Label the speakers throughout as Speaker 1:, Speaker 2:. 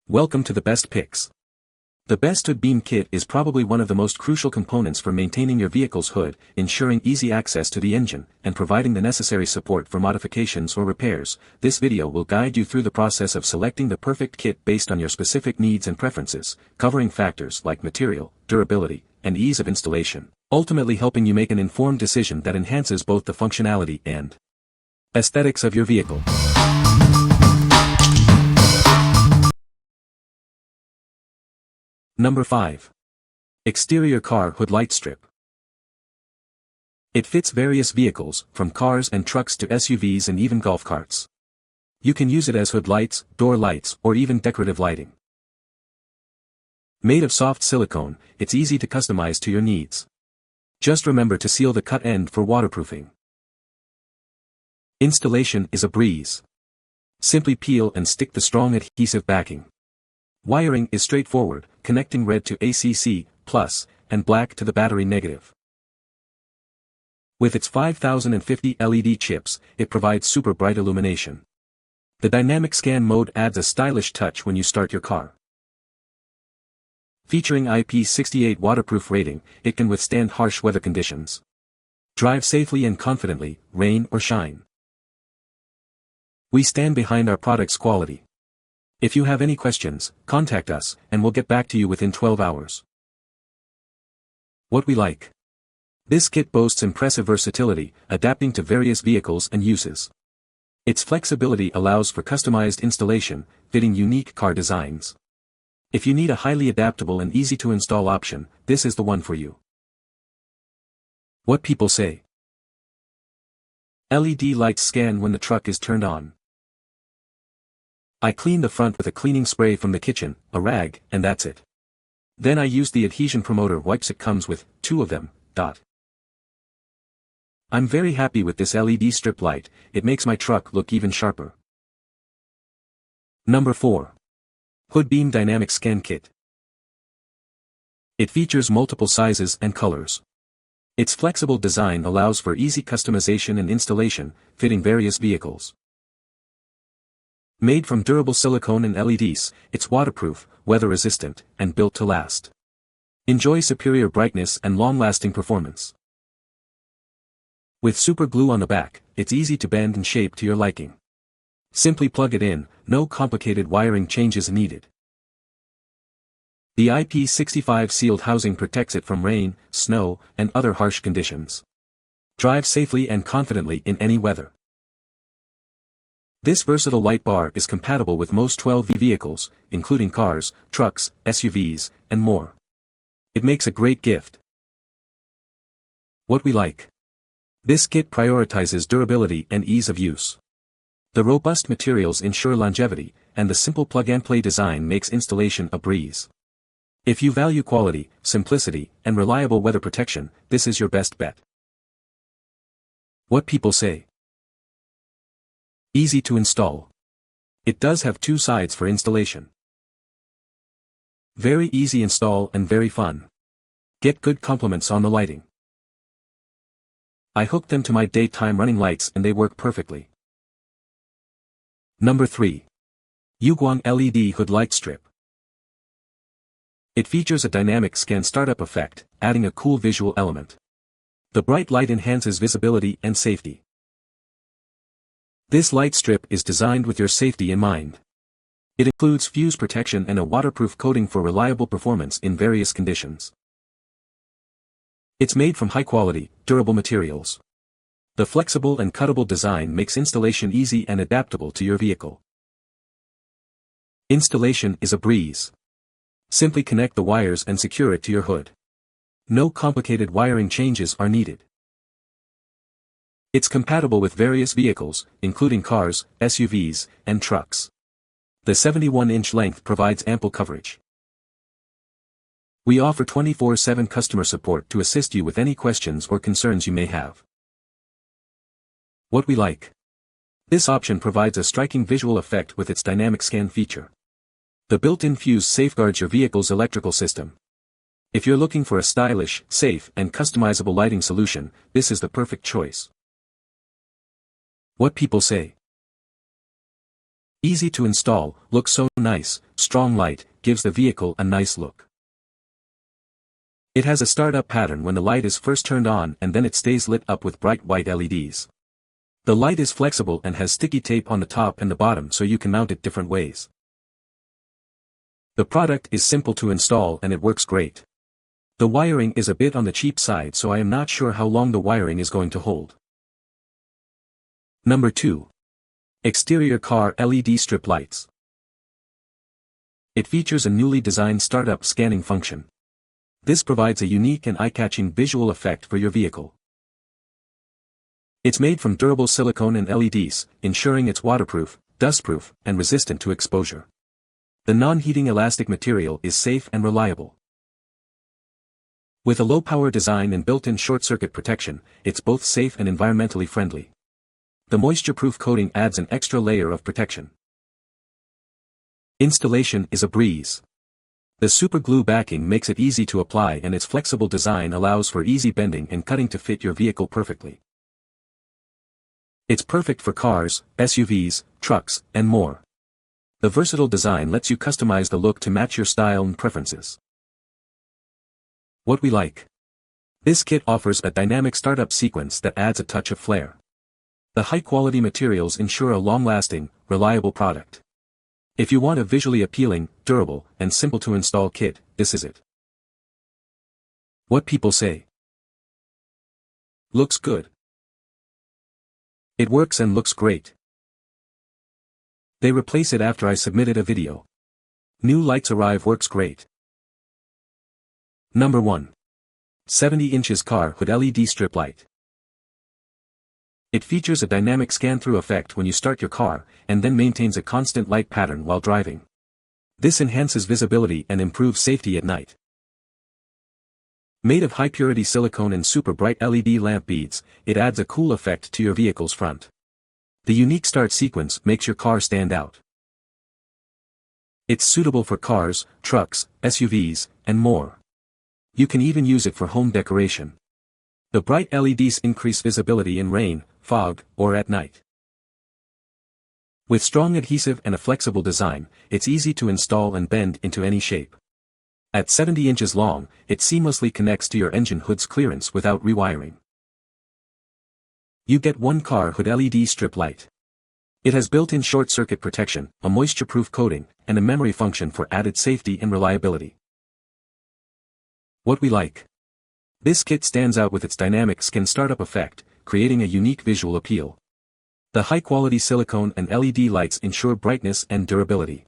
Speaker 1: Welcome to the Best Picks. The Best Hoodbeam kit is probably one of the most crucial components for maintaining your vehicle's hood, ensuring easy access to the engine, and providing the necessary support for modifications or repairs. This video will guide you through the process of selecting the perfect kit based on your specific needs and preferences, covering factors like material, durability, and ease of installation, ultimately helping you make an informed decision that enhances both the functionality and aesthetics of your vehicle. Number 5. Exterior Car Hood Light Strip. It fits various vehicles, from cars and trucks to SUVs and even golf carts. You can use it as hood lights, door lights, or even decorative lighting. Made of soft silicone, it's easy to customize to your needs. Just remember to seal the cut end for waterproofing. Installation is a breeze. Simply peel and stick the strong adhesive backing. Wiring is straightforward, connecting red to ACC+, and black to the battery negative. With its 5050 LED chips, it provides super bright illumination. The dynamic scan mode adds a stylish touch when you start your car. Featuring IP68 waterproof rating, it can withstand harsh weather conditions. Drive safely and confidently, rain or shine. We stand behind our product's quality. If you have any questions, contact us, and we'll get back to you within 12 hours. What we like. This kit boasts impressive versatility, adapting to various vehicles and uses. Its flexibility allows for customized installation, fitting unique car designs. If you need a highly adaptable and easy-to-install option, this is the one for you. What people say. LED lights scan when the truck is turned on. I clean the front with a cleaning spray from the kitchen, a rag, and that's it. Then I use the adhesion promoter wipes. It comes with 2 of them. I'm very happy with this LED strip light, it makes my truck look even sharper. Number 4. Hoodbeam Dynamic Scan Kit. It features multiple sizes and colors. Its flexible design allows for easy customization and installation, fitting various vehicles. Made from durable silicone and LEDs, it's waterproof, weather-resistant, and built to last. Enjoy superior brightness and long-lasting performance. With super glue on the back, it's easy to bend and shape to your liking. Simply plug it in, no complicated wiring changes needed. The IP65 sealed housing protects it from rain, snow, and other harsh conditions. Drive safely and confidently in any weather. This versatile light bar is compatible with most 12V vehicles, including cars, trucks, SUVs, and more. It makes a great gift. What we like. This kit prioritizes durability and ease of use. The robust materials ensure longevity, and the simple plug-and-play design makes installation a breeze. If you value quality, simplicity, and reliable weather protection, this is your best bet. What people say. Easy to install. It does have 2 sides for installation. Very easy install and very fun. Get good compliments on the lighting. I hooked them to my daytime running lights and they work perfectly. Number 3. YUGUANG LED Hood Light Strip. It features a dynamic scan startup effect, adding a cool visual element. The bright light enhances visibility and safety. This light strip is designed with your safety in mind. It includes fuse protection and a waterproof coating for reliable performance in various conditions. It's made from high-quality, durable materials. The flexible and cuttable design makes installation easy and adaptable to your vehicle. Installation is a breeze. Simply connect the wires and secure it to your hood. No complicated wiring changes are needed. It's compatible with various vehicles, including cars, SUVs, and trucks. The 71-inch length provides ample coverage. We offer 24/7 customer support to assist you with any questions or concerns you may have. What we like. This option provides a striking visual effect with its dynamic scan feature. The built-in fuse safeguards your vehicle's electrical system. If you're looking for a stylish, safe, and customizable lighting solution, this is the perfect choice. What people say. Easy to install, looks so nice, strong light, gives the vehicle a nice look. It has a start-up pattern when the light is first turned on and then it stays lit up with bright white LEDs. The light is flexible and has sticky tape on the top and the bottom so you can mount it different ways. The product is simple to install and it works great. The wiring is a bit on the cheap side, so I am not sure how long the wiring is going to hold. Number 2. Exterior car LED strip lights. It features a newly designed startup scanning function. This provides a unique and eye-catching visual effect for your vehicle. It's made from durable silicone and LEDs, ensuring it's waterproof, dustproof, and resistant to exposure. The non-heating elastic material is safe and reliable. With a low-power design and built-in short-circuit protection, it's both safe and environmentally friendly. The moisture-proof coating adds an extra layer of protection. Installation is a breeze. The super glue backing makes it easy to apply and its flexible design allows for easy bending and cutting to fit your vehicle perfectly. It's perfect for cars, SUVs, trucks, and more. The versatile design lets you customize the look to match your style and preferences. What we like. This kit offers a dynamic startup sequence that adds a touch of flair. The high-quality materials ensure a long-lasting, reliable product. If you want a visually appealing, durable, and simple-to-install kit, this is it. What people say. Looks good. It works and looks great. They replace it after I submitted a video. New lights arrive works great. Number 1. 70 inches car hood LED strip light. It features a dynamic scan-through effect when you start your car, and then maintains a constant light pattern while driving. This enhances visibility and improves safety at night. Made of high-purity silicone and super bright LED lamp beads, it adds a cool effect to your vehicle's front. The unique start sequence makes your car stand out. It's suitable for cars, trucks, SUVs, and more. You can even use it for home decoration. The bright LEDs increase visibility in rain, fog, or at night. With strong adhesive and a flexible design, it's easy to install and bend into any shape. At 70 inches long, it seamlessly connects to your engine hood's clearance without rewiring. You get one car hood LED strip light. It has built-in short-circuit protection, a moisture-proof coating, and a memory function for added safety and reliability. What we like. This kit stands out with its dynamic skin startup effect, creating a unique visual appeal. The high-quality silicone and LED lights ensure brightness and durability.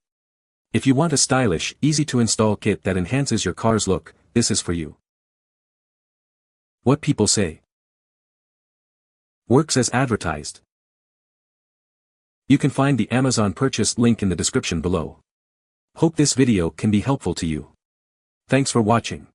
Speaker 1: If you want a stylish, easy-to-install kit that enhances your car's look, this is for you. What people say. Works as advertised. You can find the Amazon purchase link in the description below. Hope this video can be helpful to you. Thanks for watching.